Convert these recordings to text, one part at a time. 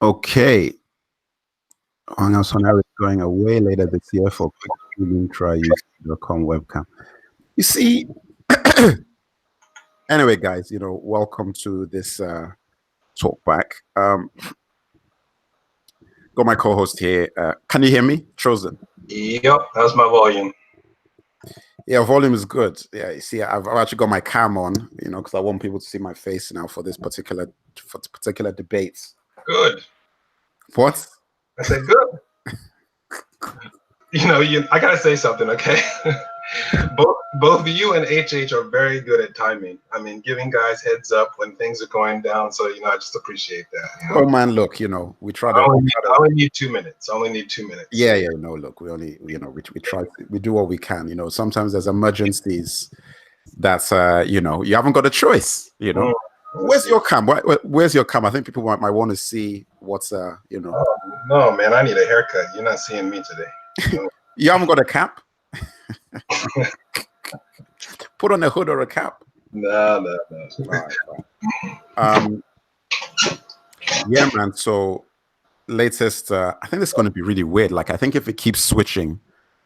Okay. Hang on, so now it's going away later this year for quick streaming. Try use.com webcam. You see, anyway, guys, welcome to this talk back. Got my co-host here. Can you hear me, Chosen? Yep, how's my volume? Yeah, volume is good. Yeah, you see, I've actually got my cam on, because I want people to see my face now for this particular debates. Good. What? I said good. I gotta say something, okay? both you and HH are very good at timing. I mean, giving guys heads up when things are going down. So I just appreciate that. Oh man, look, we try to. I only need 2 minutes. Yeah, no, look, we only, we try, we do what we can. Sometimes there's emergencies. That's you haven't got a choice. Where's your cam? Where's your cam? I think people might want to see what's Oh, no, man, I need a haircut. You're not seeing me today. You haven't got a cap? Put on a hood or a cap. No. Yeah, man. So latest, I think it's going to be really weird. Like, I think if it keeps switching,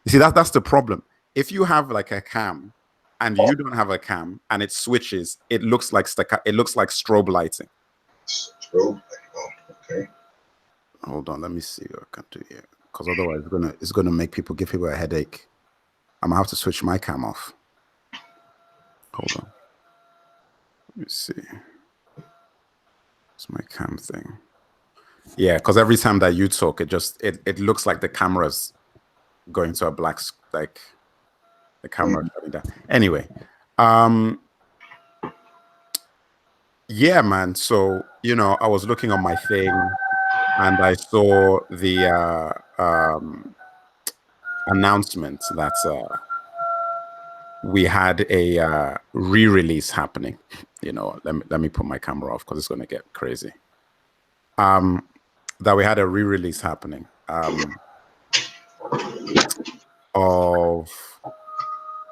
you see, that's the problem. If you have like a cam and you don't have a cam and it switches, it looks like strobe lighting. Strobe lighting. Oh, okay. Hold on, let me see what I can do here. Because otherwise it's gonna make give people a headache. I'm gonna have to switch my cam off. Hold on. Let me see. It's my cam thing. Yeah, because every time that you talk, it looks like the camera's going to a black, like the camera shutting down. Anyway, yeah, man. So I was looking on my thing, and I saw the announcement that we had a re-release happening. Let me put my camera off because it's going to get crazy. That we had a re-release happening of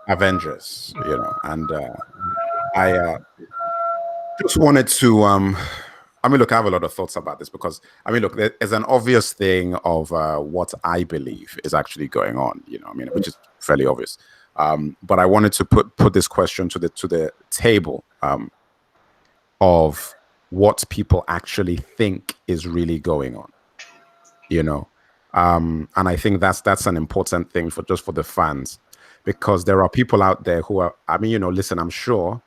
Avengers, and I just wanted to look, I have a lot of thoughts about this because look, there's an obvious thing of what I believe is actually going on, which is fairly obvious. But I wanted to put this question to the table of what people actually think is really going on, and I think that's an important thing for the fans, because there are people out there who are, listen, I'm sure,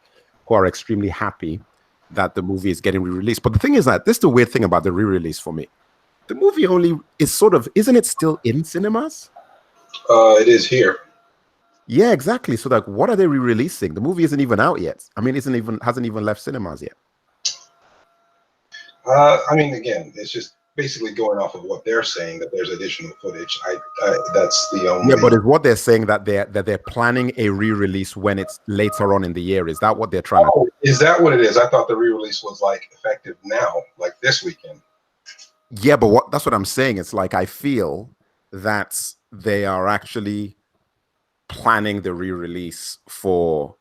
who are extremely happy that the movie is getting re-released. But the thing is that this is the weird thing about the re-release for me. The movie only is isn't it still in cinemas? It is here. Yeah, exactly. So like, what are they re-releasing? The movie isn't even out yet. hasn't even left cinemas yet. Again, it's just basically going off of what they're saying, that there's additional footage. That's the only. Yeah, but is what they're saying that they're planning a re-release when it's later on in the year? Is that what they're trying to? Is that what it is? I thought the re-release was like effective now, like this weekend. Yeah, but that's what I'm saying. It's like I feel that they are actually planning the re-release for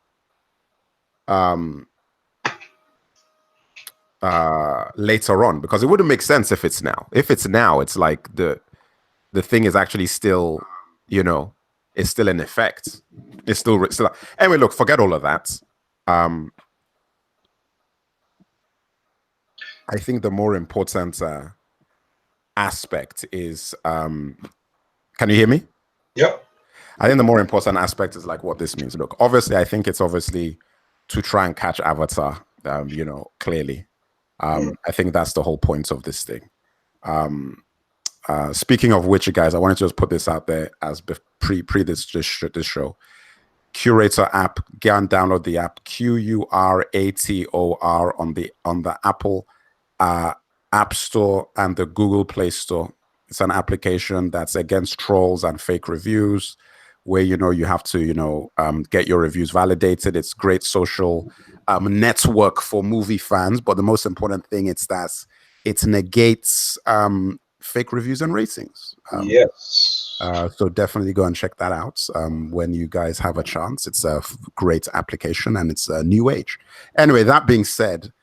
later on, because it wouldn't make sense if it's now. If it's now, it's like the thing is actually still, it's still in effect. It's still anyway. Look, forget all of that. I think the more important aspect is, can you hear me? Yep. I think the more important aspect is like what this means. Look, obviously, I think it's obviously to try and catch Avatar, clearly. I think that's the whole point of this thing. Speaking of which, guys, I wanted to just put this out there as pre this show. Curator app, go and download the app, Qurator on the Apple App Store and the Google Play Store. It's an application that's against trolls and fake reviews, where you have to get your reviews validated. It's great social network for movie fans, but the most important thing is that it negates fake reviews and ratings. Yes. So definitely go and check that out when you guys have a chance. It's a great application and it's a new age. Anyway, that being said,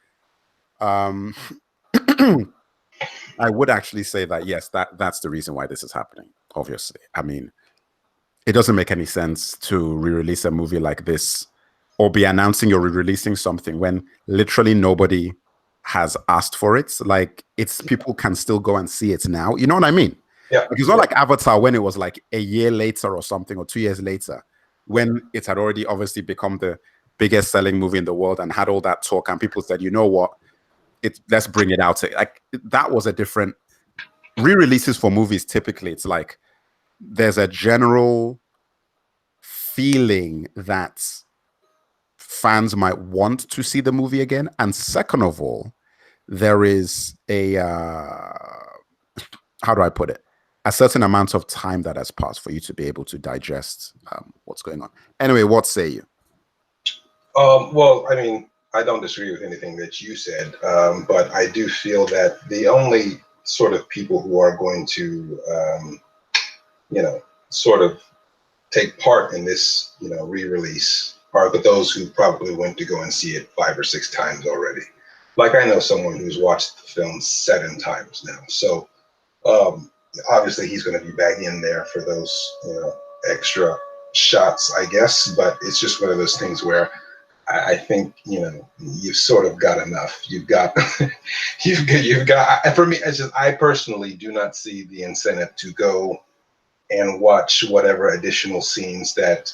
I would actually say that yes, that's the reason why this is happening. Obviously, I mean, it doesn't make any sense to re-release a movie like this or be announcing you're re-releasing something when literally nobody has asked for it. Like, it's people can still go and see it now. You know what I mean? Yeah. Like, it's not like Avatar when it was like a year later or something, or 2 years later, when it had already obviously become the biggest selling movie in the world and had all that talk, and people said, you know what, let's bring it out. Like, that was a different re-releases for movies. Typically, it's like there's a general feeling that fans might want to see the movie again, and second of all, there is a how do I put it, a certain amount of time that has passed for you to be able to digest what's going on. Anyway, what say you? Well, I mean, I don't disagree with anything that you said, but I do feel that the only sort of people who are going to, sort of take part in this, re-release are those who probably went to go and see it 5 or 6 times already. Like, I know someone who's watched the film 7 times now, so um, obviously he's going to be back in there for those, extra shots, I guess. But it's just one of those things where I think you've sort of got enough. You've got, you've got. For me, it's just I personally do not see the incentive to go and watch whatever additional scenes that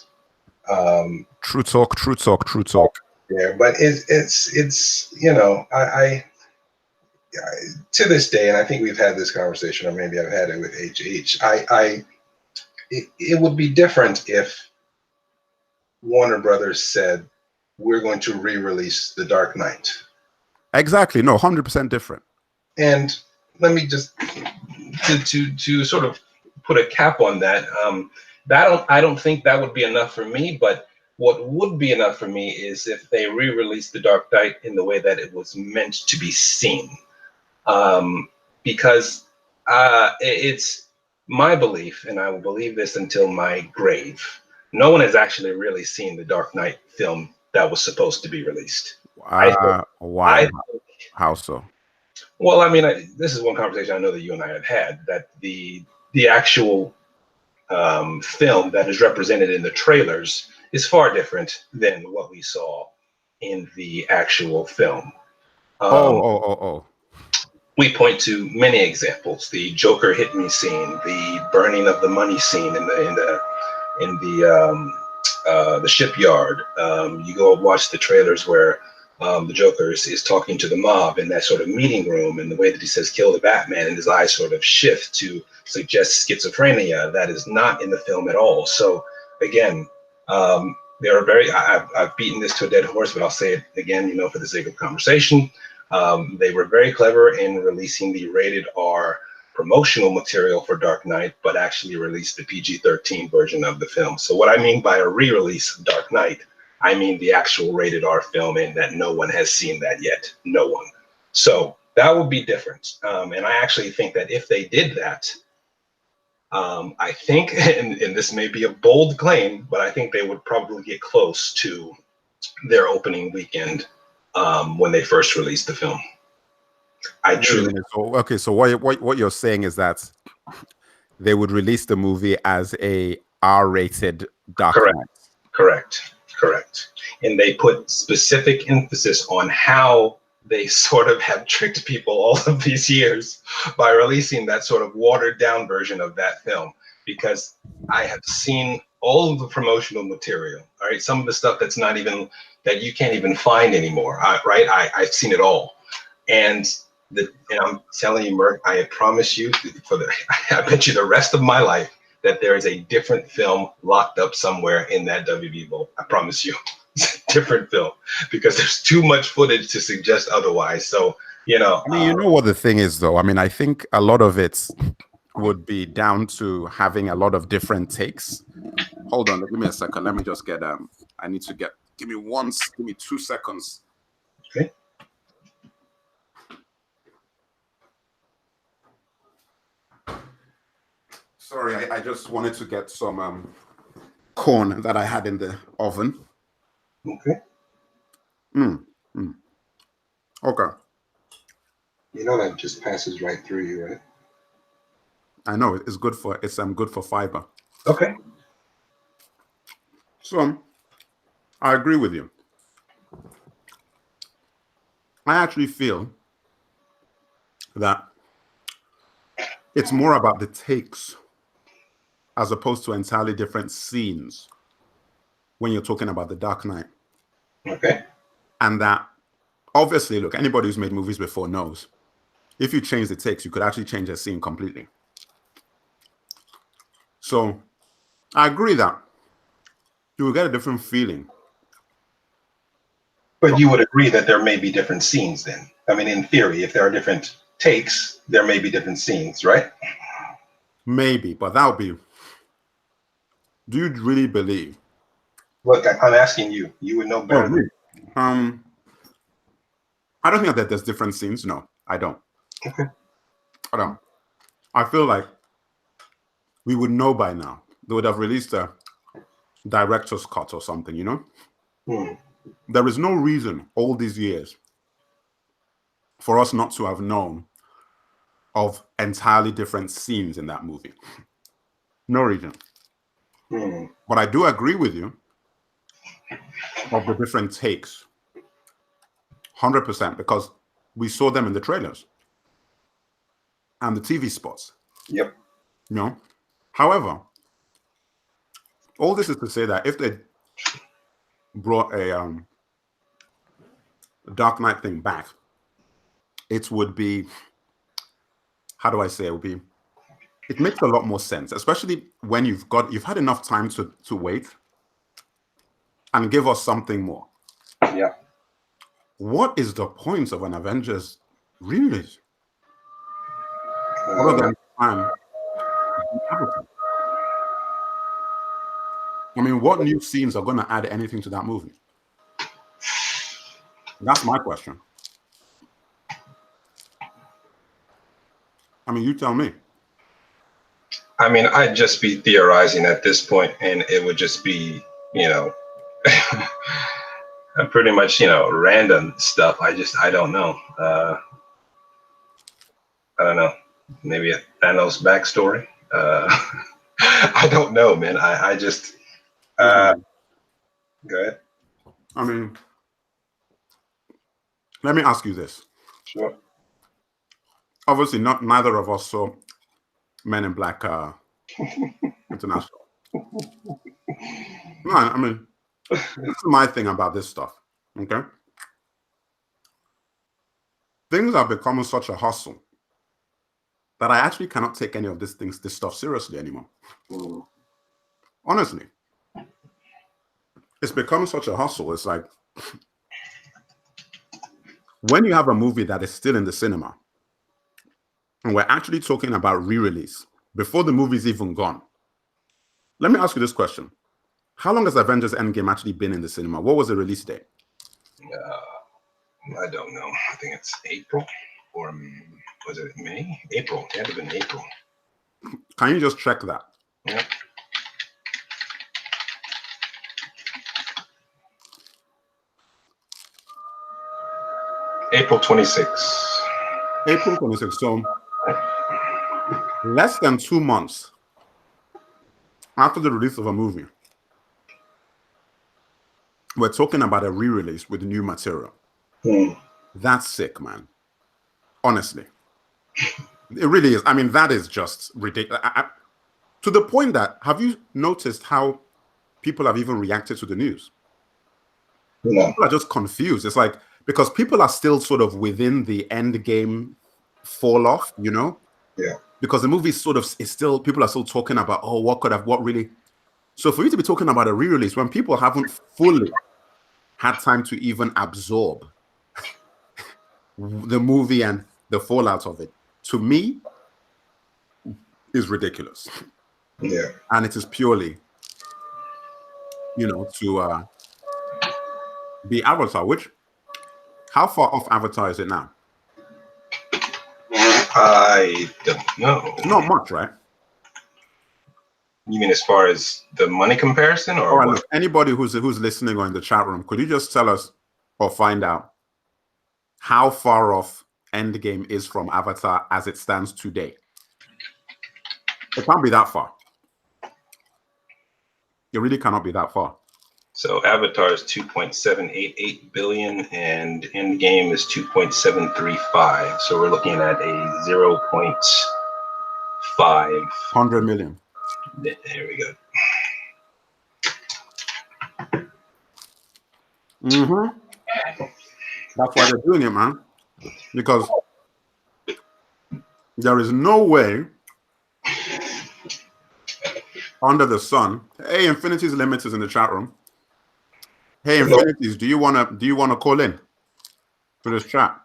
True talk, true talk, true talk. there. But it's I to this day, and I think we've had this conversation, or maybe I've had it with HH. It would be different if Warner Brothers said we're going to re-release The Dark Knight. Exactly. No, 100% different. And let me just to sort of put a cap on that. I don't think that would be enough for me. But what would be enough for me is if they re-released The Dark Knight in the way that it was meant to be seen, because it's my belief, and I will believe this until my grave. No one has actually really seen the Dark Knight film that was supposed to be released. Why? How so? Well, I mean, this is one conversation I know that you and I have had, that the actual film that is represented in the trailers is far different than what we saw in the actual film. Oh. We point to many examples: the Joker hit me scene, the burning of the money scene in the shipyard. You go watch the trailers where the Joker is talking to the mob in that sort of meeting room, and the way that he says "kill the Batman" and his eyes sort of shift to suggest schizophrenia. That is not in the film at all. So again, there are I've beaten this to a dead horse, but I'll say it again, for the sake of conversation. They were very clever in releasing the rated R promotional material for Dark Knight, but actually released the PG-13 version of the film. So what I mean by a re-release of Dark Knight, I mean the actual rated R film, and that no one has seen that yet. No one. So that would be different. And I actually think that if they did that, I think, and this may be a bold claim, but I think they would probably get close to their opening weekend when they first released the film. I truly. So what you're saying is that they would release the movie as a R-rated Dark Knight. Correct. And they put specific emphasis on how they sort of have tricked people all of these years by releasing that sort of watered down version of that film. Because I have seen all of the promotional material, all right, some of the stuff that you can't even find anymore, right? I've seen it all. And I'm telling you, Merc, I promise you, I bet you the rest of my life that there is a different film locked up somewhere in that WB vault. I promise you, it's a different film, because there's too much footage to suggest otherwise. So, I mean, you know what the thing is, though? I mean, I think a lot of it would be down to having a lot of different takes. Hold on, give me a second. Let me just get I need to get. Give me 2 seconds. Okay. Sorry, I just wanted to get some corn that I had in the oven. Okay. Okay. know that just passes right through you, right? I know it's good for good for fiber. Okay. So I agree with you. I actually feel that it's more about the takes as opposed to entirely different scenes when you're talking about The Dark Knight. Okay. And that, obviously, look, anybody who's made movies before knows, if you change the takes, you could actually change a scene completely. So I agree that you will get a different feeling. But you would agree that there may be different scenes then. I mean, in theory, if there are different takes, there may be different scenes, right? Maybe, but that would be, do you really believe? Look, I'm asking you. You would know Oh, better than me? I don't think that there's different scenes. No, I don't. Okay. I don't. I feel like we would know by now. They would have released a director's cut or something, you know? Hmm. There is no reason all these years for us not to have known of entirely different scenes in that movie. No reason. Hmm. But I do agree with you of the different takes. 100%, because we saw them in the trailers and the TV spots. Yep. You know? However, all this is to say that if they brought a Dark Knight thing back, it would be, how do I say, it makes a lot more sense, especially when you've had enough time to wait and give us something more. Yeah. What is the point of an Avengers release other than Avatar? I mean, what new scenes are going to add anything to that movie? That's my question. I mean, you tell me. I mean, I'd just be theorizing at this point, and it would just be, you know, pretty much, random stuff. I don't know. I don't know. Maybe a Thanos backstory. I don't know, man. I just, go ahead. I mean, let me ask you this. Sure. Obviously, neither of us saw Men in Black International. No, I mean, this is my thing about this stuff. Okay, things are becoming such a hustle that I actually cannot take any of this stuff seriously anymore. Mm. Honestly, it's becoming such a hustle. It's like when you have a movie that is still in the cinema, and we're actually talking about re-release before the movie's even gone. Let me ask you this question. How long has Avengers Endgame actually been in the cinema? What was the release date? I don't know. I think it's April, or was it May? April. It had to have been April. Can you just check that? Yeah. April 26th. April 26th. So less than 2 months after the release of a movie, we're talking about a re-release with new material. Mm. That's sick, man. Honestly. It really is. I mean, that is just ridiculous. To the point that, have you noticed how people have even reacted to the news? No. People are just confused. It's like, because people are still sort of within the end game fall off, you know? Yeah. Because the movie sort of is still, people are still talking about, oh, what really? So for you to be talking about a re-release when people haven't fully had time to even absorb the movie and the fallout of it, to me, is ridiculous. Yeah. And it is purely, to be Avatar, which, how far off Avatar is it now? I don't know. Not much, right? You mean as far as the money comparison, or All right, what? look, anybody who's listening or in the chat room, could you just tell us or find out how far off Endgame is from Avatar as it stands today? It can't be that far. It really cannot be that far. So Avatar is 2.788 billion and Endgame is 2.735. So we're looking at a 0.5. 100 million. There we go. Mm-hmm. That's why they're doing it, man. Because there is no way under the sun. Hey, Infinity's Limits is in the chat room. Hey, Infinities, do you wanna call in to this chat?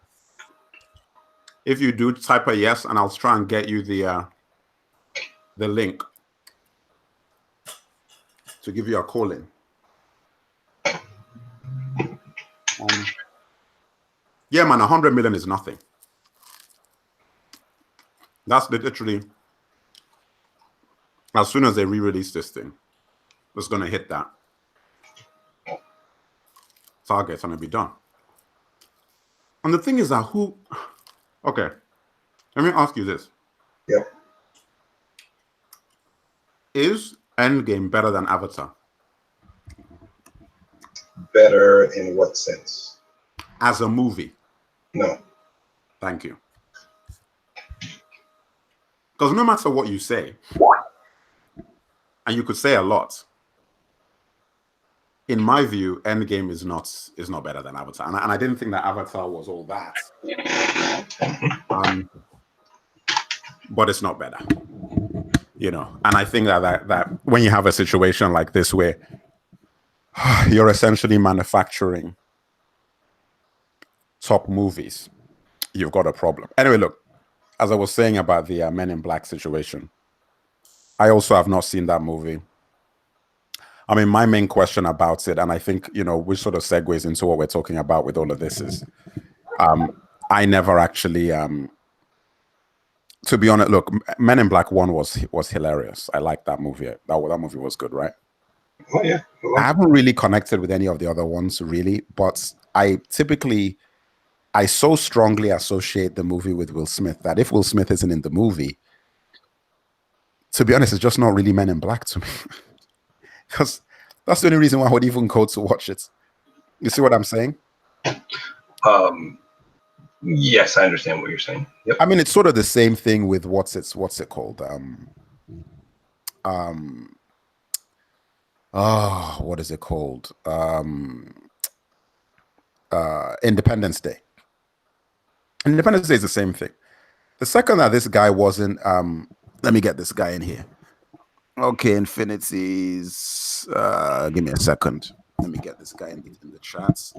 If you do, type a yes, and I'll try and get you the link to give you a call in. Yeah, man, 100 million is nothing. That's literally, as soon as they re-release this thing, it's gonna hit that target and it'll be done. And the thing is that okay, let me ask you this. Yep. Is Endgame better than Avatar? Better in what sense? As a movie? No. Thank you. Because no matter what you say, and you could say a lot, in my view, Endgame is not better than Avatar, and I didn't think that Avatar was all that. But it's not better, you know. And I think that when you have a situation like this where you're essentially manufacturing top movies, you've got a problem. Anyway, look, as I was saying about the Men in Black situation, I also have not seen that movie. I mean, my main question about it, and I think, you know, which sort of segues into what we're talking about with all of this is, I never actually, to be honest, look, Men in Black 1 was hilarious. I liked that movie. That movie was good, right? Oh, yeah. I haven't really connected with any of the other ones, really, but I so strongly associate the movie with Will Smith that if Will Smith isn't in the movie, to be honest, it's just not really Men in Black to me. Because that's the only reason why I would even go to watch it. You see what I'm saying? Yes, I understand what you're saying. Yep. I mean, it's sort of the same thing with what's it called? What is it called? Independence Day. Independence Day is the same thing. The second that this guy wasn't, let me get this guy in here. Okay, Infinities. Give me a second. Let me get this guy in the chats.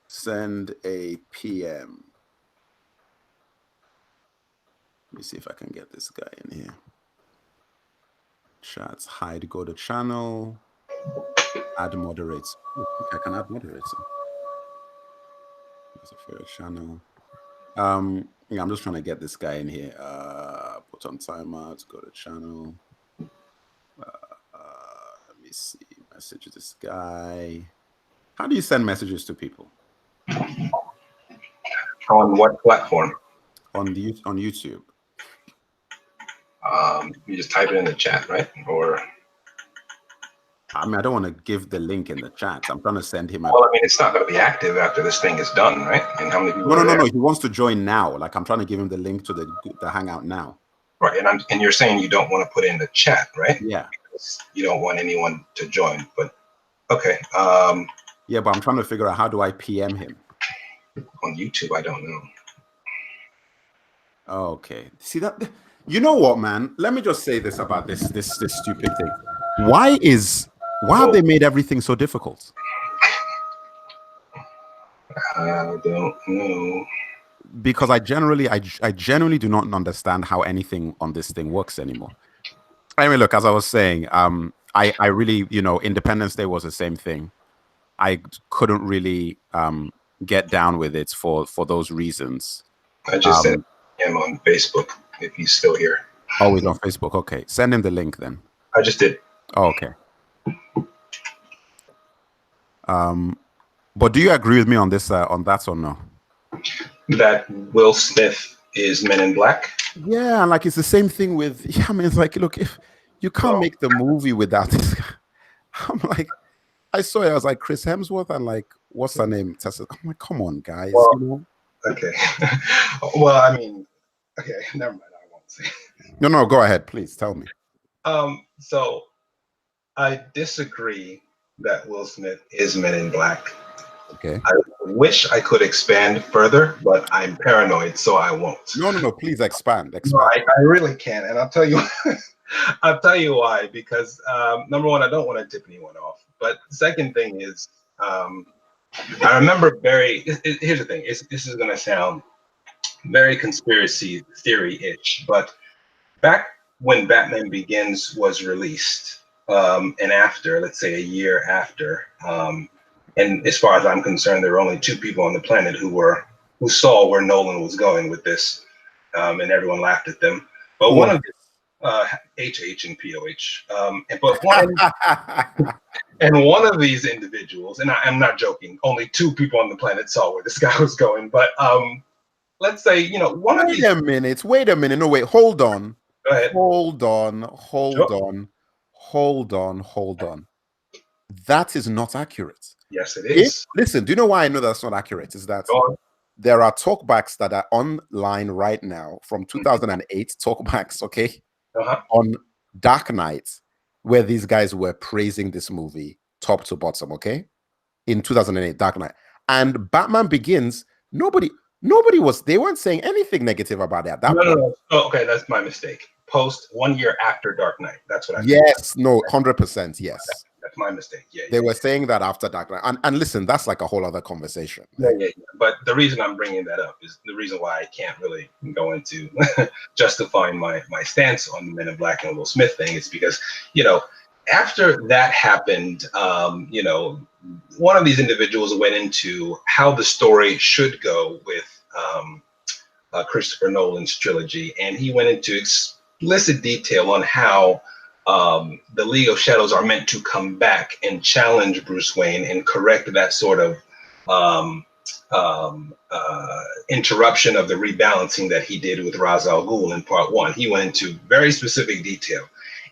Send a PM. Let me see if I can get this guy in here. Chats, hide, go to channel, add moderator. I can add moderator. That's a fair channel. Yeah, I'm just trying to get this guy in here. Put on timeout, go to channel. Let me see. Message this guy. How do you send messages to people? On what platform? On YouTube. You just type it in the chat, right? Or I mean, I don't want to give the link in the chat. I'm trying to send him. Well, I mean, it's not going to be active after this thing is done, right? And how many people? No. He wants to join now. Like, I'm trying to give him the link to the Hangout now. Right, and you're saying you don't want to put in the chat, right? Yeah. Because you don't want anyone to join, but okay. Yeah, but I'm trying to figure out how do I PM him. On YouTube, I don't know. Okay. See that? You know what, man? Let me just say this about this stupid thing. Why have they made everything so difficult? I don't know. Because I genuinely do not understand how anything on this thing works anymore. Anyway, look, as I was saying, I really, you know, Independence Day was the same thing. I couldn't really get down with it for those reasons. I just sent him on Facebook if he's still here. Oh, he's on Facebook. Okay, send him the link then. I just did. Oh, okay. But do you agree with me on this, on that or no? That Will Smith is Men in Black. Yeah, and like it's the same thing with. Yeah, I mean, it's like, look, if you can't Well, make the movie without this, I'm like, I saw it. I was like Chris Hemsworth and like, what's her name? Tessa. I'm like, come on, guys, well, you know. okay. Well, I mean, okay, never mind. I won't say. No, no, go ahead, please tell me. So I disagree that Will Smith is Men in Black. Okay. I wish I could expand further, but I'm paranoid, so I won't. No, no, no. Please expand. No, Expand. I really can't, and I'll tell you, I'll tell you why. Because number one, I don't want to tip anyone off. But the second thing is, I remember very. Here's the thing. This is going to sound very conspiracy theory-ish, but back when Batman Begins was released, and after, let's say, a year after, and as far as I'm concerned, there were only two people on the planet who saw where Nolan was going with this, and everyone laughed at them. But Who one was of HH and POH, and one of these individuals, and I'm not joking, only two people on the planet saw where this guy was going. But let's say, one of Wait these. a minute. Wait a minute. No, wait. Hold on. Go ahead. Hold on. Hold Sure. on. Hold on. Hold on. That is not accurate. Yes, it is. Listen, do you know why I know that's not accurate? Is that Go on. there are talkbacks that are online right now from 2008 talkbacks, okay, Uh-huh. on Dark Knight, where these guys were praising this movie top to bottom, okay, in 2008, Dark Knight, and Batman Begins. Nobody was. They weren't saying anything negative about it at that point. No. Oh, okay, that's my mistake. Post 1 year after Dark Knight. That's what I. Yes, no, 100%. Yes, that's my mistake. Yeah. They were saying that after Dark Knight, and listen, that's like a whole other conversation. Yeah. But the reason I'm bringing that up is the reason why I can't really go into justifying my stance on the Men in Black and Will Smith thing is because, after that happened, one of these individuals went into how the story should go with Christopher Nolan's trilogy, and he went into explicit detail on how the League of Shadows are meant to come back and challenge Bruce Wayne and correct that sort of interruption of the rebalancing that he did with Ra's al Ghul in part one. He went into very specific detail.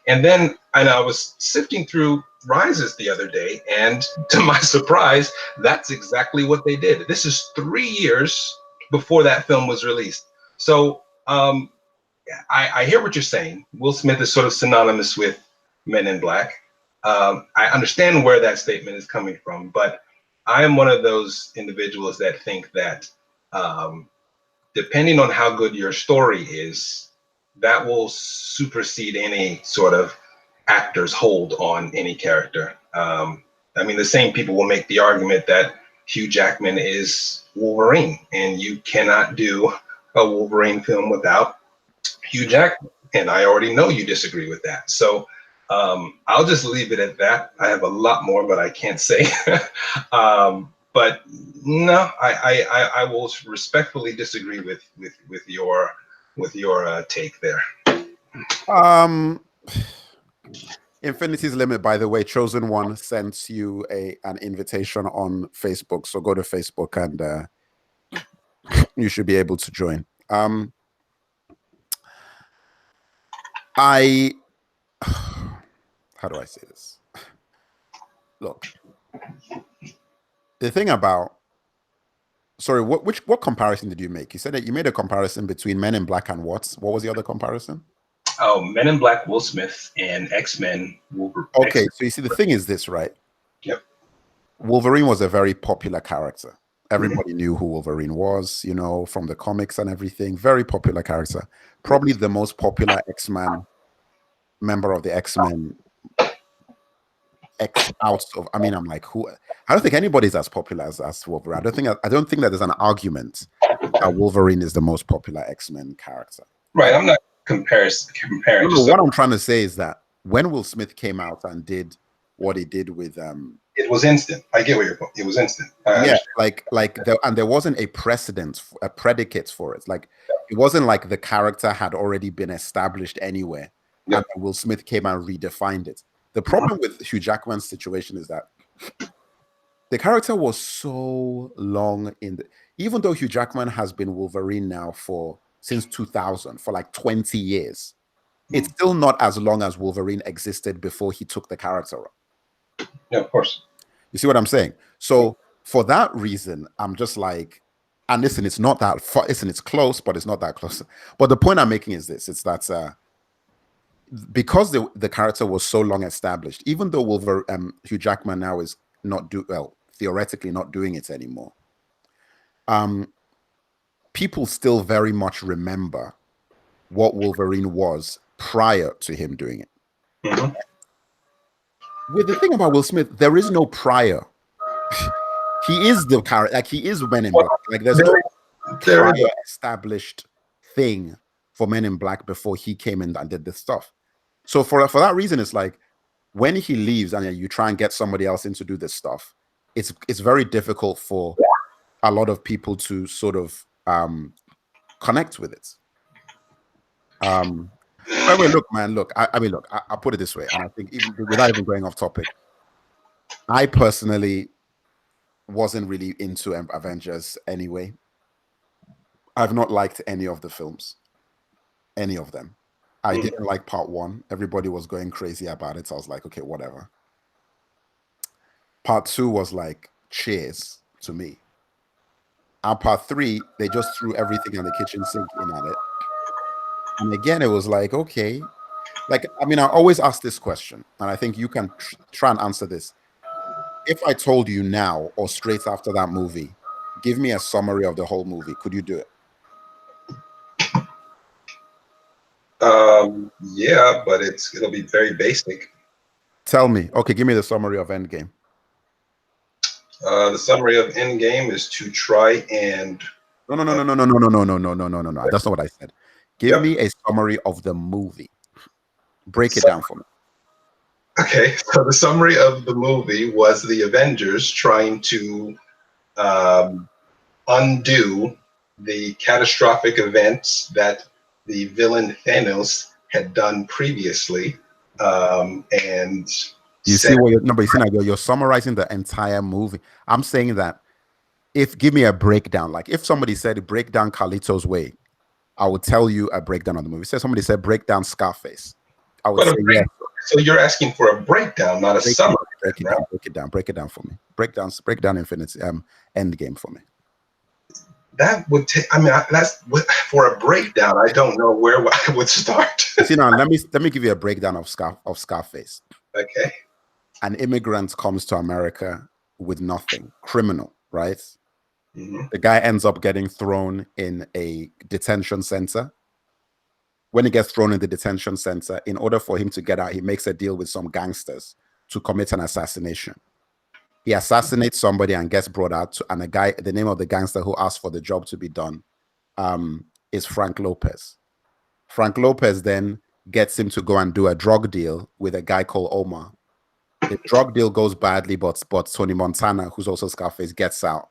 And I was sifting through Rises the other day, and to my surprise, that's exactly what they did. This is 3 years before that film was released. So I hear what you're saying. Will Smith is sort of synonymous with Men in Black. I understand where that statement is coming from, but I am one of those individuals that think that depending on how good your story is, that will supersede any sort of actor's hold on any character. The same people will make the argument that Hugh Jackman is Wolverine, and you cannot do a Wolverine film without Hugh Jackman. And I already know you disagree with that. So I'll just leave it at that. I have a lot more, but I can't say. But no, I will respectfully disagree with your take there. Infinity's Limit, by the way, Chosen One sends you an invitation on Facebook. So go to Facebook and you should be able to join. How do I say this? Look, the thing about, sorry, what comparison did you make? You said that you made a comparison between Men in Black and what? What was the other comparison? Oh, Men in Black, Will Smith, and X-Men. Okay, so you see, the thing is this, right? Yep. Wolverine was a very popular character. Everybody knew who Wolverine was, from the comics and everything. Very popular character. Probably the most popular X-Man member of the X-Men. I'm like, who? I don't think anybody's as popular as Wolverine. I don't think that there's an argument that Wolverine is the most popular X-Men character. Right. I'm not comparing. What I'm trying to say is that when Will Smith came out and did what he did with it was instant. I get where you're going. It was instant. There wasn't a predicate for it. Like, it wasn't like the character had already been established anywhere, and Will Smith came and redefined it. The problem with Hugh Jackman's situation is that The character was so long in the, even though Hugh Jackman has been Wolverine now for since 2000 for like 20 years, it's Mm. still not as long as Wolverine existed before he took the character up. Yeah, of course. You see what I'm saying? Mm. So for that reason, I'm just like, and listen, it's not that far, listen, it's close, but it's not that close. But the point I'm making is this: it's that because the character was so long established, even though Hugh Jackman now is not do well, theoretically not doing it anymore. Um, People still very much remember what Wolverine was prior to him doing it. Mhm. With the thing about Will Smith, there is no prior. He is the character, like he is Men in Well, Black. Like there's there, no there is prior established thing for Men in Black before he came in and did this stuff. So for that reason, it's like when he leaves and you try and get somebody else in to do this stuff, it's very difficult for a lot of people to sort of connect with it. Um, but wait, look, man, look. I mean, look. I'll put it this way, and I think even without even going off topic, I personally wasn't really into Avengers anyway. I've not liked any of the films, any of them. I mm, didn't like part one. Everybody was going crazy about it. So I was like, okay, whatever. Part two was like cheers to me. And part three, they just threw everything on the kitchen sink in at it. And again, it was like, okay. Like, I mean, I always ask this question, and I think you can try and answer this. If I told you now or straight after that movie, give me a summary of the whole movie, could you do it? yeah, but it'll be very basic. Tell me. Okay, give me the summary of Endgame. The summary of Endgame is to try and No, no, no, no, no, no, no, no, no, no, no, no, no, no. That's not what I said. Give yep. me a summary of the movie. Break it So, down for me. okay, so the summary of the movie was the Avengers trying to um, undo the catastrophic events that the villain Thanos had done previously, and You set. see what you're, no, but you see now you're summarizing the entire movie. I'm saying that if give me a breakdown, like if somebody said break down Carlito's Way, I would tell you a breakdown of the movie. Say somebody said break down Scarface, I would But a say break, yes. so you're asking for a breakdown, not a Break it summary, down, break it right? down, break it down, break it down for me. Break down Infinity Endgame for me. That would take. I mean, that's for a breakdown. I don't know where I would start. You see now, let me give you a breakdown of Scarface. Okay. An immigrant comes to America with nothing, criminal, right? Hmm. The guy ends up getting thrown in a detention center. When he gets thrown in the detention center, in order for him to get out, he makes a deal with some gangsters to commit an assassination. He assassinates somebody and gets brought out. And a guy, the name of the gangster who asked for the job to be done, is Frank Lopez. Frank Lopez then gets him to go and do a drug deal with a guy called Omar. The drug deal goes badly, but Tony Montana, who's also Scarface, gets out.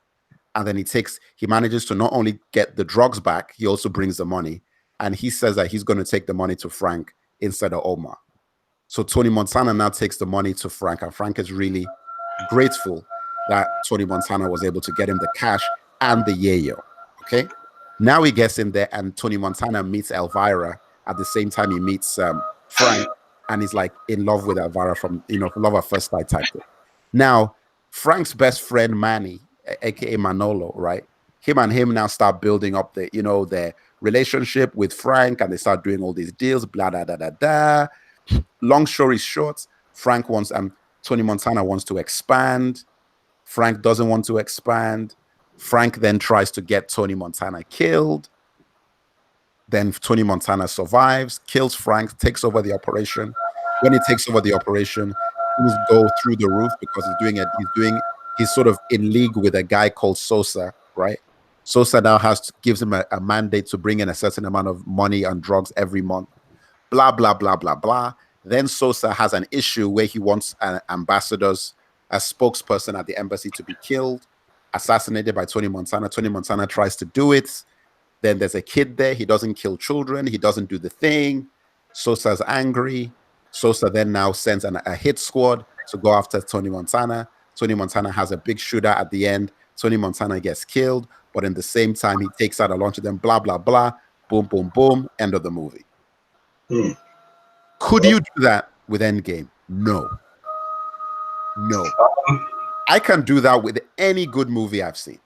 And then he manages to not only get the drugs back, he also brings the money. And he says that he's going to take the money to Frank instead of Omar. So Tony Montana now takes the money to Frank, and Frank is really grateful that Tony Montana was able to get him the cash and the yayo. Okay. Now he gets in there, and Tony Montana meets Elvira at the same time he meets Frank, and he's like in love with Elvira from love at first sight type thing. Now Frank's best friend Manny, aka Manolo, right? Him now start building up their relationship with Frank, and they start doing all these deals. Blah da da da da. Long story short, Frank wants Tony Montana wants to expand. Frank doesn't want to expand. Frank then tries to get Tony Montana killed. Then Tony Montana survives, kills Frank, takes over the operation. When he takes over the operation, things go through the roof because he's sort of in league with a guy called Sosa, right? Sosa now gives him a mandate to bring in a certain amount of money and drugs every month. Blah blah blah blah blah. Then Sosa has an issue where he wants ambassadors, a spokesperson at the embassy to be killed, assassinated by Tony Montana. Tony Montana tries to do it. Then there's a kid there. He doesn't kill children. He doesn't do the thing. Sosa's angry. Sosa then now sends a hit squad to go after Tony Montana. Tony Montana has a big shooter at the end. Tony Montana gets killed, but in the same time, he takes out a bunch of them, blah, blah, blah, boom, boom, boom, end of the movie. Could you do that with Endgame? No. No. I can do that with any good movie I've seen.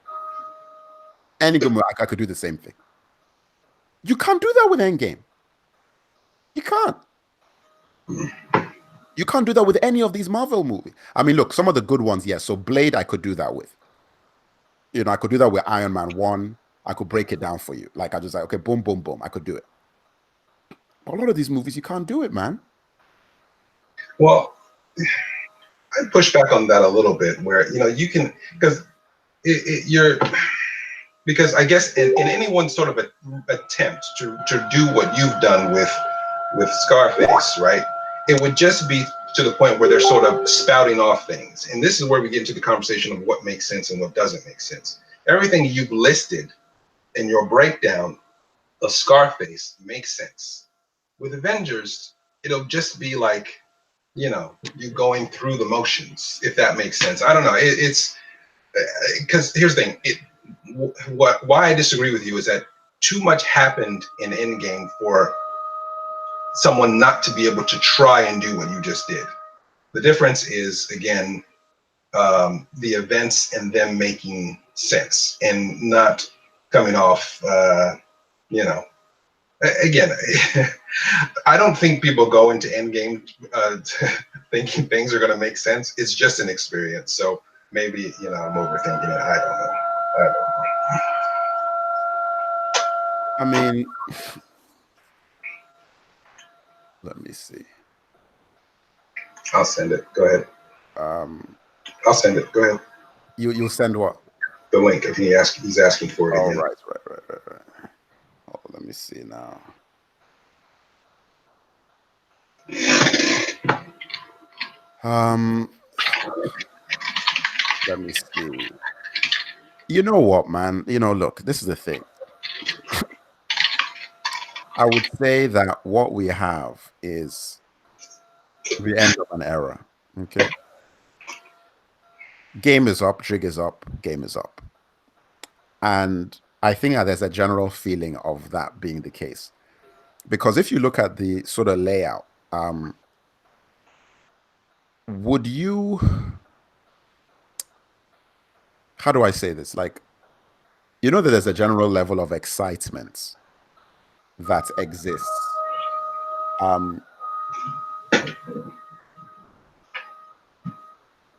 Any good movie, I could do the same thing. You can't do that with Endgame. You can't. You can't do that with any of these Marvel movies. I mean, look, some of the good ones, yes. So Blade, I could do that with. You know, I could do that with Iron Man 1. I could break it down for you. Like, I just like, okay, boom, boom, boom. I could do it. But a lot of these movies, you can't do it, man. Well, I push back on that a little bit where, you know, you can, because because I guess in any one sort of attempt to do what you've done with Scarface, right? It would just be to the point where they're sort of spouting off things. And this is where we get into the conversation of what makes sense and what doesn't make sense. Everything you've listed in your breakdown of Scarface makes sense. With Avengers, it'll just be like, you know, you going through the motions, if that makes sense. I don't know. It's because here's the thing. Why I disagree with you is that too much happened in Endgame for someone not to be able to try and do what you just did. The difference is, again, the events and them making sense and not coming off, you know, again, I don't think people go into Endgame thinking things are going to make sense. It's just an experience. So maybe, you know, I'm overthinking it. I don't know. I mean, let me see. I'll send it. Go ahead. I'll send it. Go ahead. You'll send what? The link. If he's asking for it Oh, again. right. Oh, let me see now. Let me see. You know what, man? You know, look, this is the thing. I would say that what we have is the end of an era. Okay. Game is up, jig is up, game is up. And I think that there's a general feeling of that being the case. Because if you look at the sort of layout, would you, how do I say this? Like, you know that there's a general level of excitement that exists.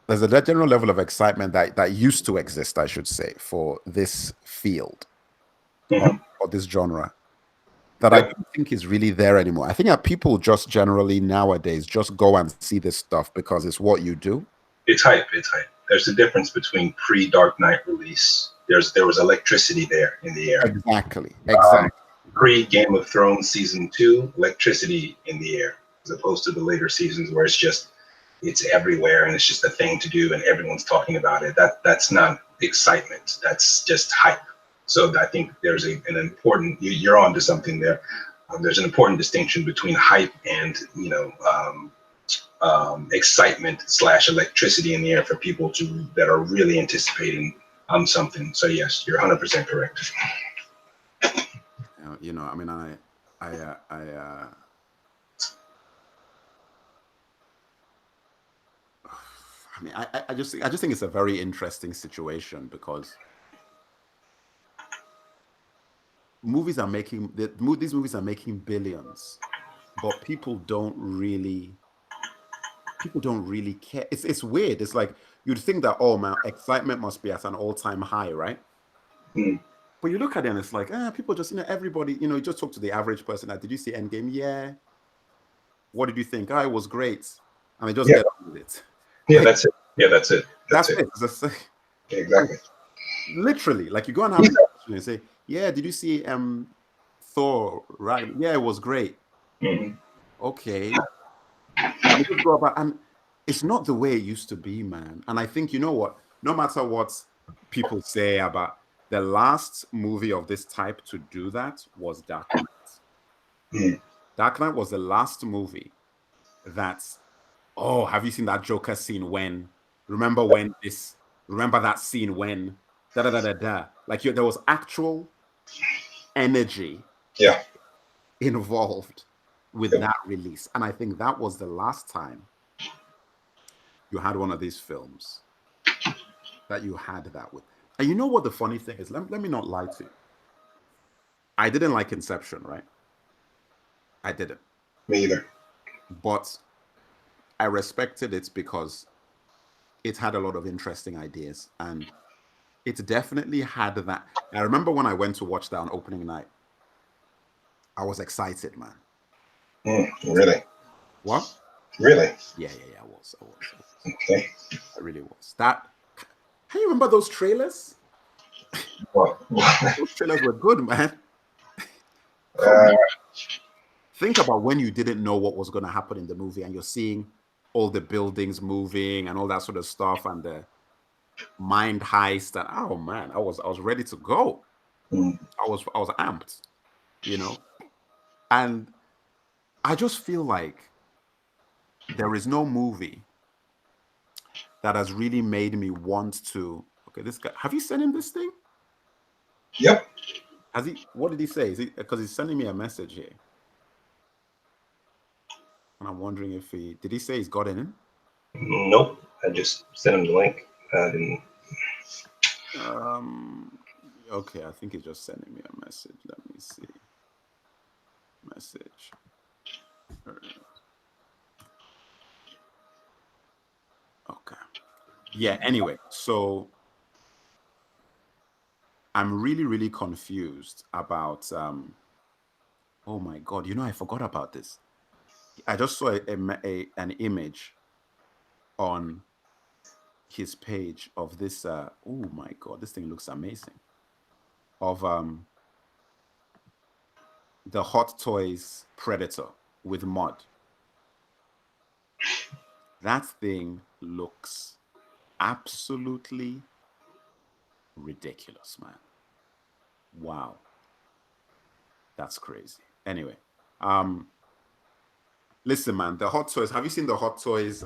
There's a general level of excitement that used to exist, I should say, for this field or this genre that I don't think is really there anymore. I think that people just generally nowadays just go and see this stuff because it's what you do. It's hype. It's hype. There's a difference between pre-Dark Knight release. There was electricity there in the air. Exactly. Pre-Game of Thrones season 2, electricity in the air, as opposed to the later seasons where it's everywhere and it's just a thing to do and everyone's talking about it. That's not excitement. That's just hype. So I think there's an important, you're onto something there. There's an important distinction between hype and, you know, excitement / electricity in the air for people that are really anticipating something. So yes, you're 100% correct. You know, I mean, I just think it's a very interesting situation because these movies are making billions, but people don't really care. It's weird. It's like you'd think that, oh man, excitement must be at an all-time high, right? But you look at it and it's like, people just, you know, everybody, you know, you just talk to the average person. Like, did you see Endgame? Yeah. What did you think? It was great. And they just get on with it. Yeah, that's it. Yeah, that's it. That's it. Exactly. Literally, like you go and have a discussion and say, yeah, did you see Thor? Right? Yeah, it was great. Okay. And just go about, and it's not the way it used to be, man. And I think, you know what? No matter what people say about the last movie of this type to do that was Dark Knight. Dark Knight was the last movie that's, oh, have you seen that Joker scene when Remember when this? Remember that scene when da da da da da? Like there was actual energy Yeah. involved with Yep. that release, and I think that was the last time you had one of these films that you had that with. And you know what the funny thing is? Let me not lie to you. I didn't like Inception, right? I didn't, Me either. but I respected it because it had a lot of interesting ideas and it definitely had that. I remember when I went to watch that on opening night, I was excited, man. Really? What? Really? Yeah, I was. Okay. I really was. That, can you remember those trailers? Well, Those trailers were good, man. Come uh, on. Think about when you didn't know what was going to happen in the movie and you're seeing all the buildings moving and all that sort of stuff and the mind heist and oh man, I was ready to go. mm, I was amped, you know? And I just feel like there is no movie that has really made me want to. Okay, this guy. Have you sent him this thing? yep. Has he? What did he say? Is he? Because he's sending me a message here, and I'm wondering if he did. He say he's got in? Nope. I just sent him the link. I didn't. Um. Okay, I think he's just sending me a message. Let me see. Message. Okay. Yeah. Anyway, so I'm really, really confused about. Oh my God! You know, I forgot about this. I just saw an image on his page of this oh my god, this thing looks amazing, of the Hot Toys Predator with mod. That thing looks absolutely ridiculous, man. Wow, that's crazy. Anyway, um listen, man, the Hot Toys, have you seen the Hot Toys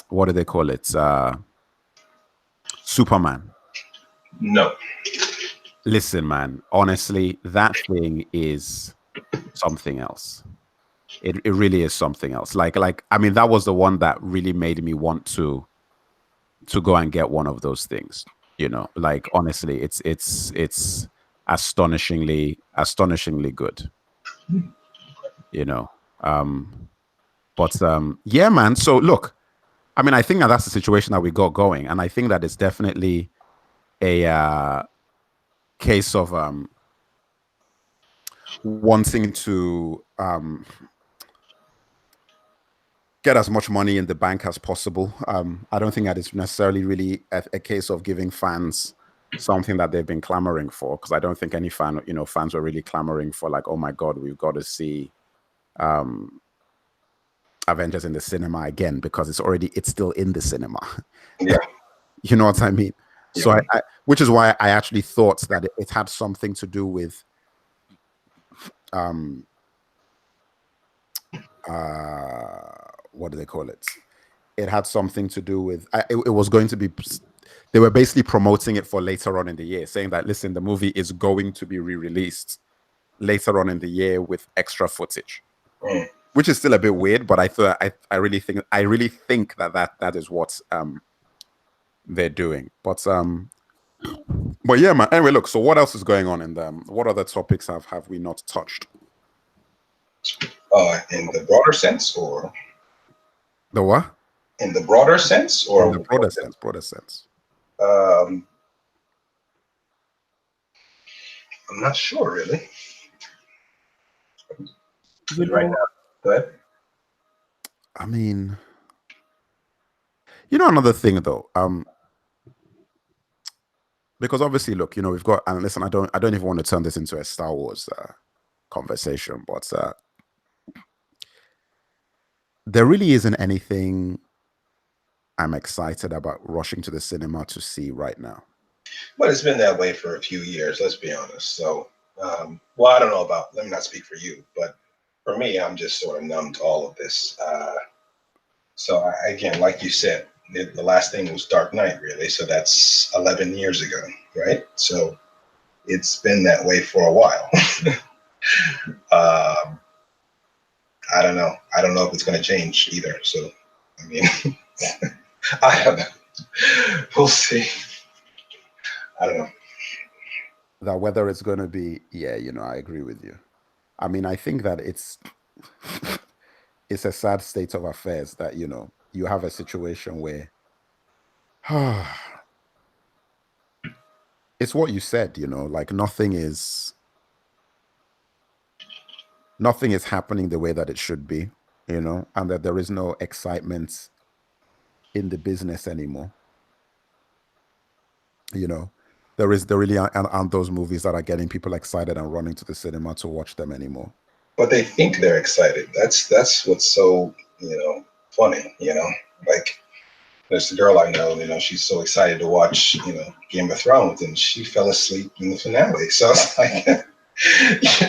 what do they call it, Superman? No. Listen, man, honestly, that thing is something else. It really is something else. Like I mean, that was the one that really made me want to go and get one of those things. You know, like honestly, it's astonishingly good. You know, but yeah, man. So look, I mean, I think that that's the situation that we got going, and I think that it's definitely a case of wanting to get as much money in the bank as possible. I don't think that it's necessarily really a case of giving fans something that they've been clamoring for, because I don't think any fans were really clamoring for like, oh my god, we've got to see Avengers in the cinema again, because it's still in the cinema. Yeah. You know what I mean? So Yeah. which is why I actually thought that it had something to do with um what do they call it? It had something to do with it was going to be, they were basically promoting it for later on in the year, saying that listen, the movie is going to be re-released later on in the year with extra footage, Mm. which is still a bit weird, but I thought I really think that is what they're doing. But yeah, man, anyway, look, so what else is going on in them? What other topics have we not touched? In the broader sense, or The what? in the broader sense, In or the broader sense. um, I'm not sure really. You Right know, now, go ahead. I mean, another thing though, because obviously, look, we've got, and listen, I don't even want to turn this into a Star Wars conversation, but there really isn't anything I'm excited about rushing to the cinema to see right now. But it's been that way for a few years. Let's be honest. So, well, I don't know about. Let me not speak for you, but for me, I'm just sort of numb to all of this. So again, like you said, the last thing was Dark Knight, really. So that's 11 years ago, right? So it's been that way for a while. um, I don't know. I don't know if it's going to change either. So, I mean, I don't know. We'll see. I don't know. That whether it's going to be, yeah, I agree with you. I mean, I think that it's a sad state of affairs that you have a situation where it's what you said, like nothing is happening the way that it should be, and that there is no excitement in the business anymore. you know there really aren't those movies that are getting people excited and running to the cinema to watch them anymore. But they think they're excited. That's what's so funny. Like there's a girl I know. She's so excited to watch Game of Thrones, and she fell asleep in the finale. So it's like,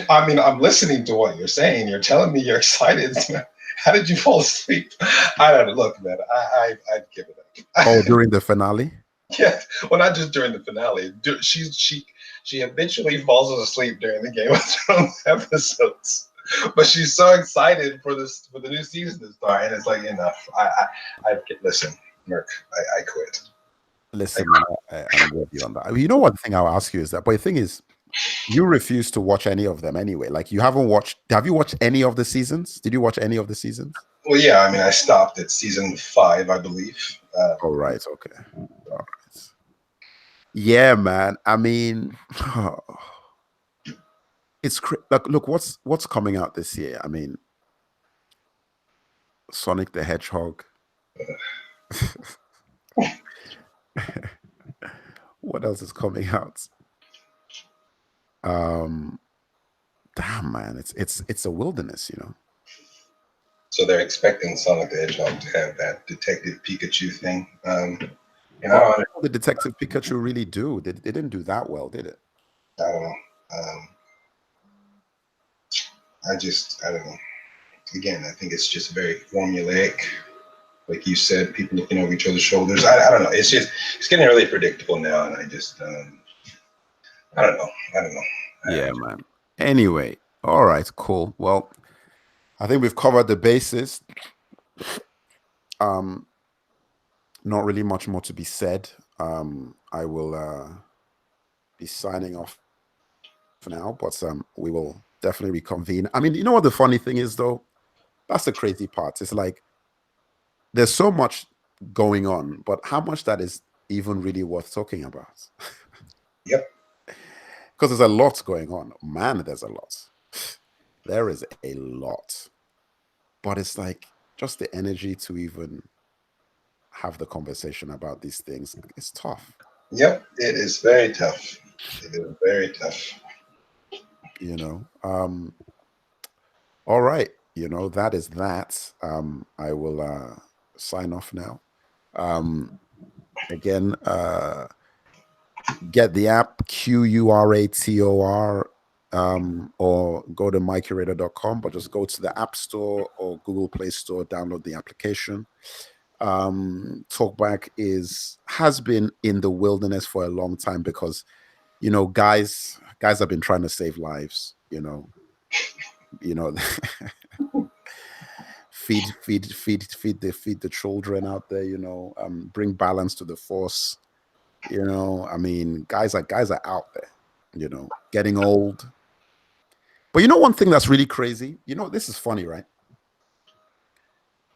I mean, I'm listening to what you're saying. You're telling me you're excited. How did you fall asleep? I don't know. Look, man, I'd give it Oh, up. during the finale? Yeah, well, not just during the finale. She eventually falls asleep during the Game of Thrones episodes, but she's so excited for the new season to start, and it's like enough. I listen, Merc. I quit. Listen, man, I'm with you on that. I mean, one thing I'll ask you is that, but the thing is, you refuse to watch any of them anyway. Like, have you watched any of the seasons? Did you watch any of the seasons? Well, yeah, I mean, I stopped at season 5, I believe. Oh, right. Okay. All right. Yeah, man. I mean, like, look, what's coming out this year? I mean, Sonic the Hedgehog. What else is coming out? Um, Damn, man, it's a wilderness. So they're expecting Sonic the Hedgehog to have that Detective Pikachu thing. And But what did Detective Pikachu really do? They didn't do that well, did it? I don't know. I don't know. Again, I think it's just very formulaic. Like you said, people looking over each other's shoulders. I don't know. It's getting really predictable now, and I just I don't know. I don't know. Yeah, man. Anyway, all right, cool. Well, I think we've covered the bases. Um, Not really much more to be said. I will be signing off for now, but we will definitely reconvene. I mean, you know what the funny thing is though? That's the crazy part. It's like there's so much going on, but how much that is even really worth talking about? Yep. Because there's a lot going on. Man, there's a lot. There is a lot. But it's like just the energy to even have the conversation about these things is tough. Yep. It is very tough. It is very tough. All right. That is that. I will sign off now. Again, get the app Qurator, or go to mycurator.com, but just go to the App Store or Google Play Store, download the application. Talkback has been in the wilderness for a long time because guys have been trying to save lives. Feed the children out there. Bring balance to the force. I mean, guys are out there. Getting old. But one thing that's really crazy. This is funny, right?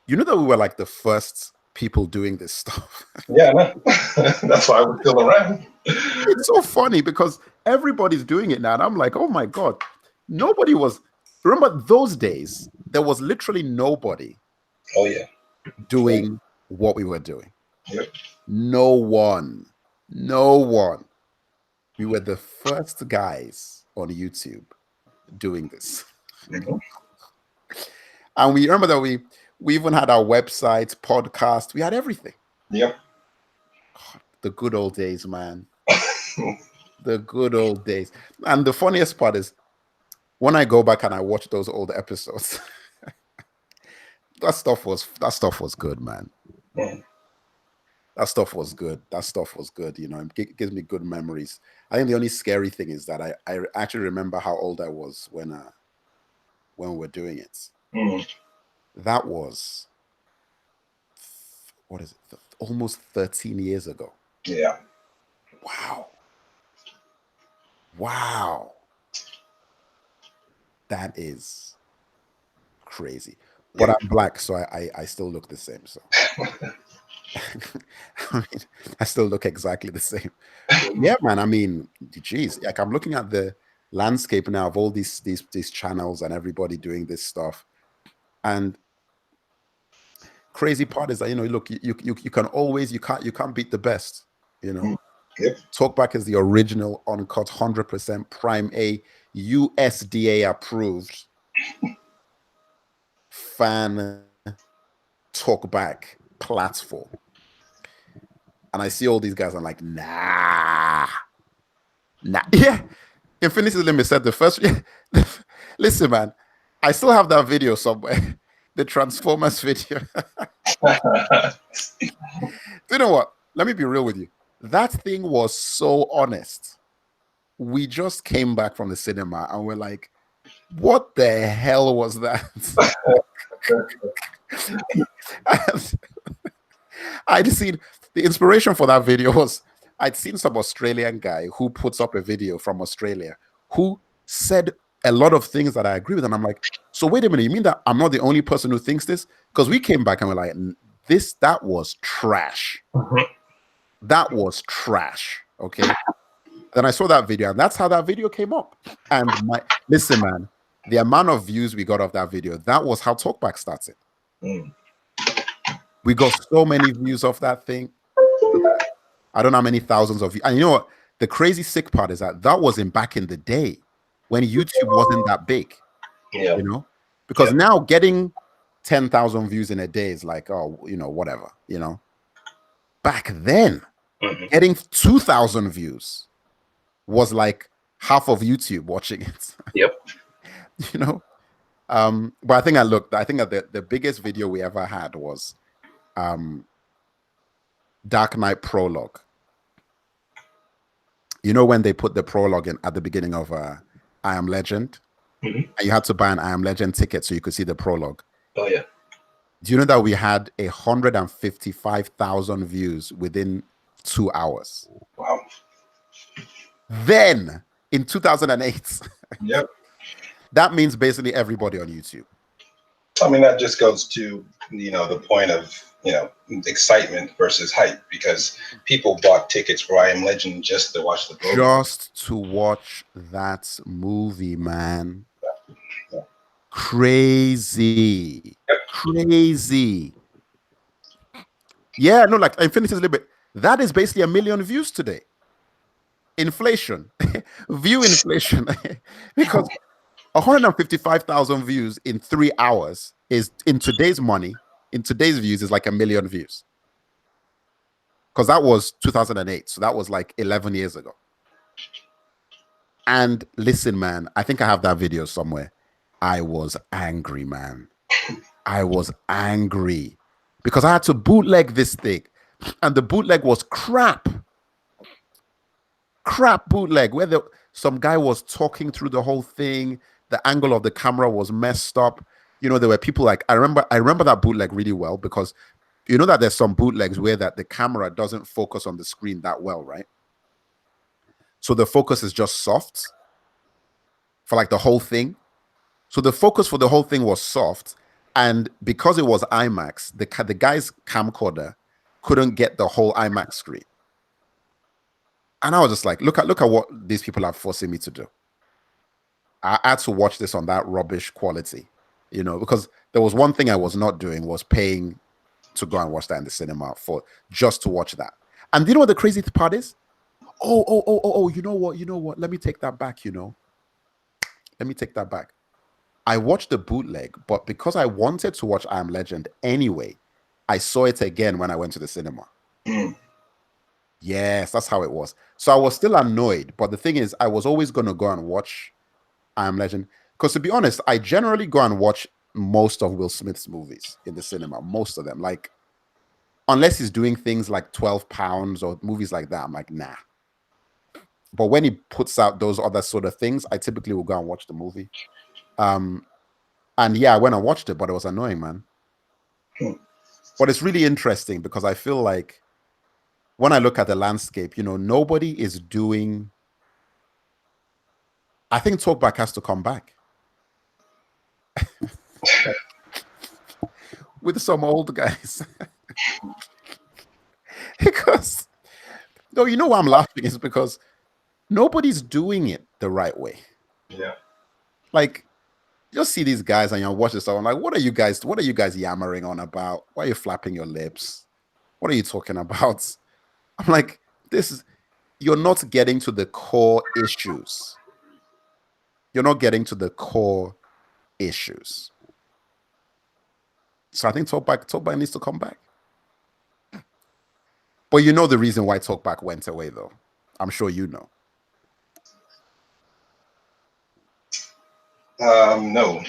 You know that we were like the first people doing this stuff. Yeah, that's why we're still around. It's so funny because everybody's doing it now. And I'm like, oh my God. Nobody was. Remember those days, there was literally nobody Oh, yeah. doing what we were doing. Yep. No one. No one. We were the first guys on YouTube doing this. Mm-hmm. And we remember that we even had our website, podcast, we had everything. Yep. The good old days, man. The good old days. And the funniest part is when I go back and I watch those old episodes, that stuff was good, man. Mm. That stuff was good. That stuff was good. You know, it gives me good memories. I think the only scary thing is that I actually remember how old I was when we were doing it. Mm. That was what is it? Almost 13 years ago. Yeah. Wow. Wow. That is crazy. But Yep. I'm black, so I still look the same. So I mean, I still look exactly the same. But yeah, man. I mean, geez, like I'm looking at the landscape now of all these channels and everybody doing this stuff. And crazy part is that look, you can always you can't beat the best. You know, Mm. Yep. Talkback is the original, uncut, 100% Prime A, USDA approved fan talkback platform. And I see all these guys, I'm like, nah. Yeah. Infinity Limit said the first. Listen, man, I still have that video somewhere. The Transformers video. Do you know what? Let me be real with you. That thing was so honest. We just came back from the cinema and we're like, what the hell was that? I'd seen the inspiration for that video was I'd seen some Australian guy who puts up a video from Australia who said a lot of things that I agree with. And I'm like, so wait a minute, you mean that I'm not the only person who thinks this? Because we came back and we're like, that was trash. Mhm. That was trash. Okay. Then I saw that video, and that's how that video came up. And listen, man, the amount of views we got off that video, that was how Talkback started. Mm. We got so many views off that thing. I don't know how many thousands of views. And you know what? The crazy sick part is that was back in the day when YouTube wasn't that big, Yeah. because Yeah. now getting 10,000 views in a day is like, oh, whatever, Back then, Mhm. getting 2,000 views was like half of YouTube watching it, Yep. you know? But I think that the biggest video we ever had was Dark Knight Prologue. You know when they put the prologue in at the beginning of I Am Legend, Mhm. and you had to buy an I Am Legend ticket so you could see the prologue. Oh yeah. Do you know that we had 155,000 views within 2 hours? Wow. Then in 2008, Yep. that means basically everybody on YouTube. I mean, that just goes to the point of excitement versus hype, because people bought tickets for I Am Legend just to watch the movie. Just to watch that movie, man. Yeah. Crazy. Yep. Crazy. Yeah, no, like Infinity's a little bit. That is basically 1 million views today. Inflation, view inflation, because 155,000 views in 3 hours is in today's money, in today's views, is like 1 million views. Because that was 2008, so that was like 11 years ago. And listen, man, I think I have that video somewhere. I was angry, man. I was angry because I had to bootleg this thing, and the bootleg was crap bootleg where some guy was talking through the whole thing. The angle of the camera was messed up. There were people like I remember that bootleg really well, because you know that there's some bootlegs where that the camera doesn't focus on the screen that well, right? So the focus is just soft for like the whole thing. So the focus for the whole thing was soft, and because it was IMAX, the guy's camcorder couldn't get the whole IMAX screen. And I was just like, look at what these people are forcing me to do. I had to watch this on that rubbish quality, because there was one thing I was not doing was paying to go and watch that in the cinema for just to watch that. And you know what the crazy part is? Oh, you know what? Let me take that back, Let me take that back. I watched the bootleg, but because I wanted to watch I Am Legend anyway, I saw it again when I went to the cinema. Mm. Yes, that's how it was. So I was still annoyed, but the thing is, I was always going to go and watch I Am Legend. Because to be honest, I generally go and watch most of Will Smith's movies in the cinema, most of them. Like, unless he's doing things like 12 pounds or movies like that, I'm like, nah. But when he puts out those other sort of things, I typically will go and watch the movie. Um, and yeah, I went and watched it, but it was annoying, man. Hmm. But it's really interesting because I feel like when I look at the landscape, nobody is doing. I think Talkback has to come back with some old guys because no, you know why I'm laughing is because nobody's doing it the right way. Yeah. Like, you'll see these guys and you'll watch this stuff. I'm like, what are you guys yammering on about? Why are you flapping your lips? What are you talking about? I'm like, you're not getting to the core issues. You're not getting to the core issues. So I think Talkback needs to come back. But you know the reason why Talkback went away, though. I'm sure you know. No,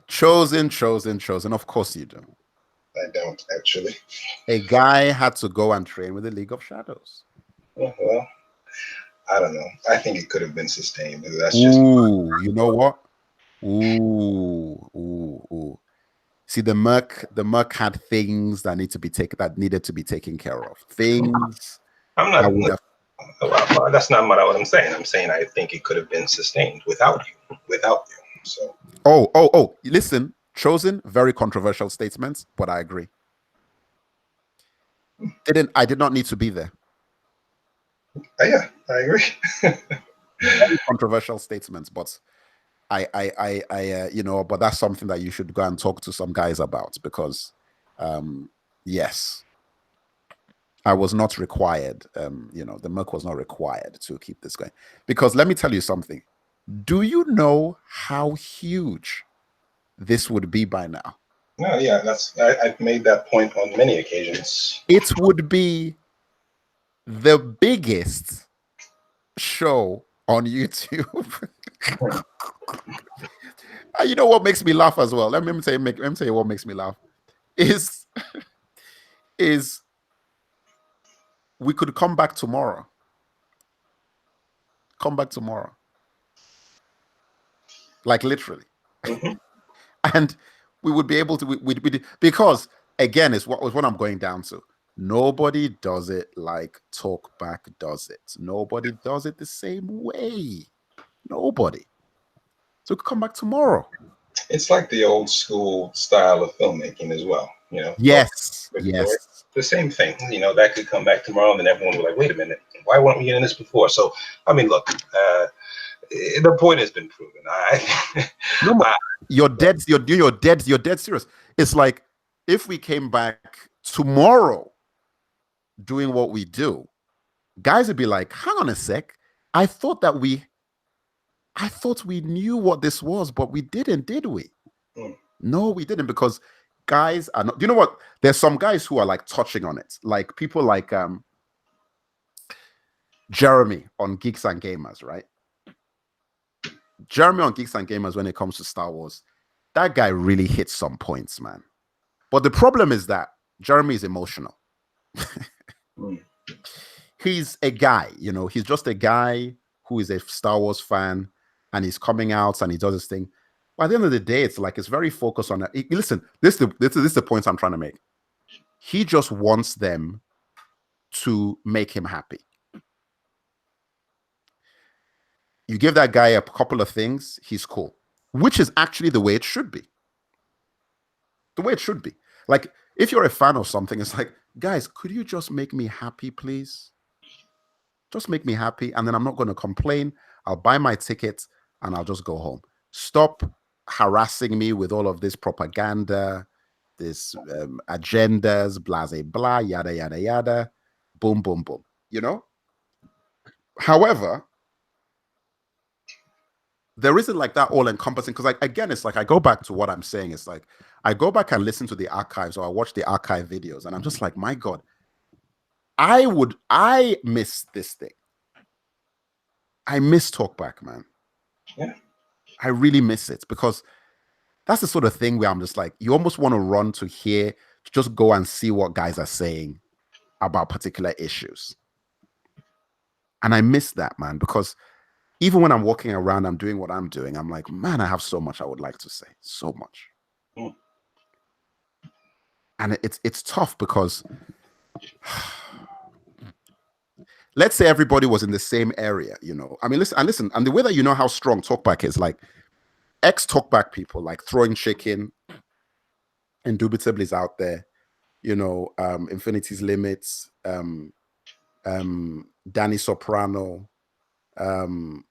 Chosen. Of course you do. I don't actually. A guy had to go and train with the League of Shadows. Well, I don't know. I think it could have been sustained. That's just Ooh, you know what? Ooh. See, the Merc had things that needed to be taken care of. Things I'm that not. would have. Well, that's not what I'm saying. I'm saying I think it could have been sustained without you. Without you. So. Oh. Listen, Chosen, very controversial statements, but I agree. I did not need to be there. Yeah, I agree. Very controversial statements, but but that's something that you should go and talk to some guys about because, yes, I was not required. The Merc was not required to keep this going because let me tell you something. Do you know how huge this would be by now? No, yeah, I've made that point on many occasions. It would be the biggest show on YouTube. You know what makes me laugh as well? Let me tell you what makes me laugh is is we could come back tomorrow. Come back tomorrow. Like literally. Mhm. And we would be able to because again it's what I'm going down to. Nobody does it like Talkback does it. Nobody does it the same way. Nobody. So we could come back tomorrow. It's like the old school style of filmmaking as well. Talk Yes. with story. Yes. The same thing. That could come back tomorrow, and then everyone will be like, "Wait a minute, why weren't we getting this before?" So, I mean, look, the point has been proven. No more. I You're dead. You're dead serious. It's like if we came back tomorrow doing what we do, guys would be like, hang on a sec. I thought we knew what this was, but we didn't, did we? mm, No, we didn't because guys are not. You know what? There's some guys who are like touching on it, like people like Jeremy on Geeks and Gamers, right? Jeremy on Geeks and Gamers when it comes to Star Wars, that guy really hits some points, man. But the problem is that Jeremy is emotional. mm. He's a guy, he's just a guy who is a Star Wars fan and he's coming out and he does this thing. But at the end of the day, it's like it's very focused on it. Listen, this is the point I'm trying to make. He just wants them to make him happy. You give that guy a couple of things, he's cool, which is actually the way it should be. The way it should be. Like, if you're a fan of something, it's like, guys, could you just make me happy, please? Just make me happy, and then I'm not going to complain. I'll buy my ticket and I'll just go home. Stop harassing me with all of this propaganda, this agendas, blah, blah, blah, yada, yada, yada, boom, boom, boom. However, there isn't like that all encompassing because, like, again, it's like I go back to what I'm saying. It's like I go back and listen to the archives or I watch the archive videos, and I'm just like, my God, I miss this thing. I miss Talkback, man. Yeah. I really miss it because that's the sort of thing where I'm just like, you almost want to run to hear, to just go and see what guys are saying about particular issues. And I miss that, man, because even when I'm walking around, I'm doing what I'm doing, I'm like, man, I have so much I would like to say. So much. Mm. And it's tough because let's say everybody was in the same area, you know. I mean, listen, and the way that you know how strong talkback is, like ex talkback people, like throwing chicken, indubitably is out there, you know, Infinity's Limits, Danny Soprano, um,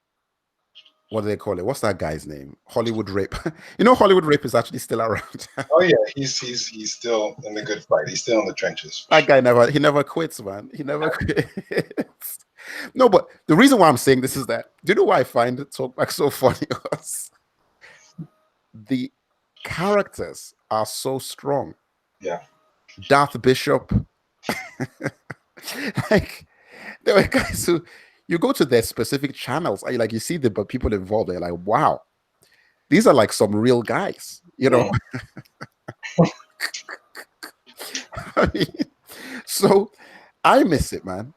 what do they call it? What's that guy's name? Hollywood Rape. You know, Hollywood Rape is actually still around. Oh yeah, he's still in the good fight. He's still in the trenches. That guy never quits, man. He never quits. No, but the reason why I'm saying this is that, do you know why I find it talkback so funny? Was the characters are so strong. Yeah. Darth Bishop, like there were guys who you go to their specific channels, and like you see the people involved, they're like, wow, these are like some real guys, you know. I mean, so I miss it, man.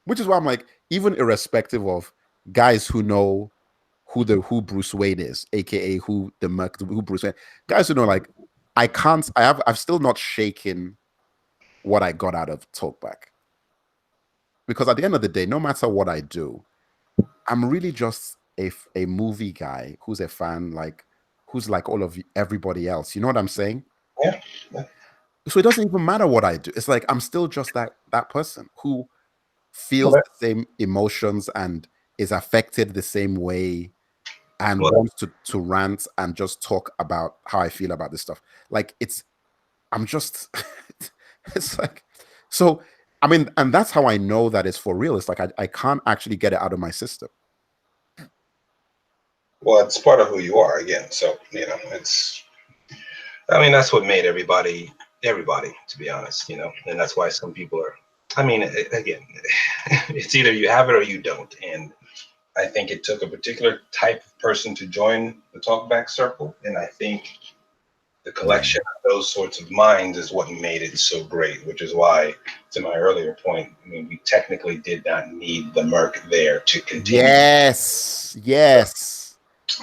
Which is why I'm like, even irrespective of guys who know who Bruce Wayne is, aka who the Merc, who Bruce Wayne, guys who know, like, I've still not shaken what I got out of Talkback. Because at the end of the day, no matter what I do, I'm really just a movie guy who's a fan, like who's like all of everybody else. You know what I'm saying? Yeah. Yeah. So it doesn't even matter what I do. It's like I'm still just that person who Well, feels the same emotions and is affected the same way and well, wants to rant and just talk about how I feel about this stuff. Like I'm just it's like so I mean, and that's how I know that it's for real. It's like I can't actually get it out of my system. well, it's part of who you are again. So it's. I mean, that's what made everybody, to be honest. And that's why some people are. I mean, again, it's either you have it or you don't. And I think it took a particular type of person to join the talkback circle, and I think the collection of those sorts of minds is what made it so great, which is why, to my earlier point, I mean, we technically did not need the Merc there to continue. Yes.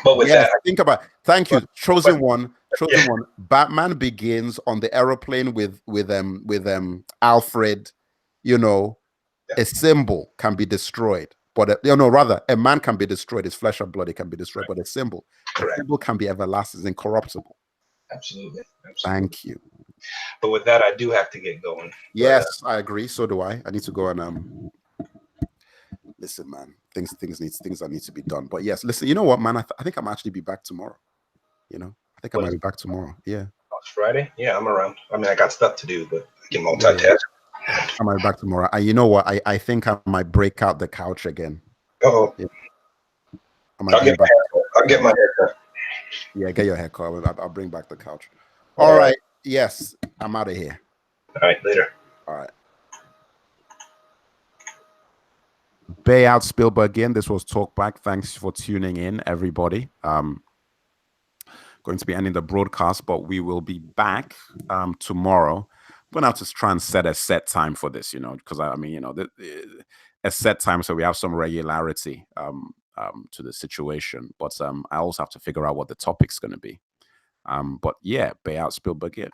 But with that, think about. Thank you, chosen one. yeah. Batman Begins on the aeroplane with Alfred. You know, Yeah. a symbol can be destroyed, but rather a man can be destroyed. His flesh and blood, it can be destroyed, but a symbol can be everlasting, incorruptible. Absolutely. Thank you. But with that, I do have to get going. Yes, I agree. So do I. I need to go and listen, man. Things that need to be done. But yes, listen. You know what, man? I think I might actually be back tomorrow. You know, I think I might be back tomorrow. Yeah. It's Friday. Yeah, I'm around. I mean, I got stuff to do, but I can multitask. I might be back tomorrow. And you know what? I think I might break out the couch again. Oh. Yeah. I'll get my haircut. Yeah, get your haircut. I'll bring back the couch. All right. Yes, I'm out of here. All right, later. All right. Bay out Spielberg again. This was Talkback. Thanks for tuning in, everybody. Going to be ending the broadcast, but we will be back tomorrow. I'm gonna have to try and set a set time for this, because I mean, a set time so we have some regularity to the situation. But I also have to figure out what the topic's going to be. But yeah, Bay out Spielberg again.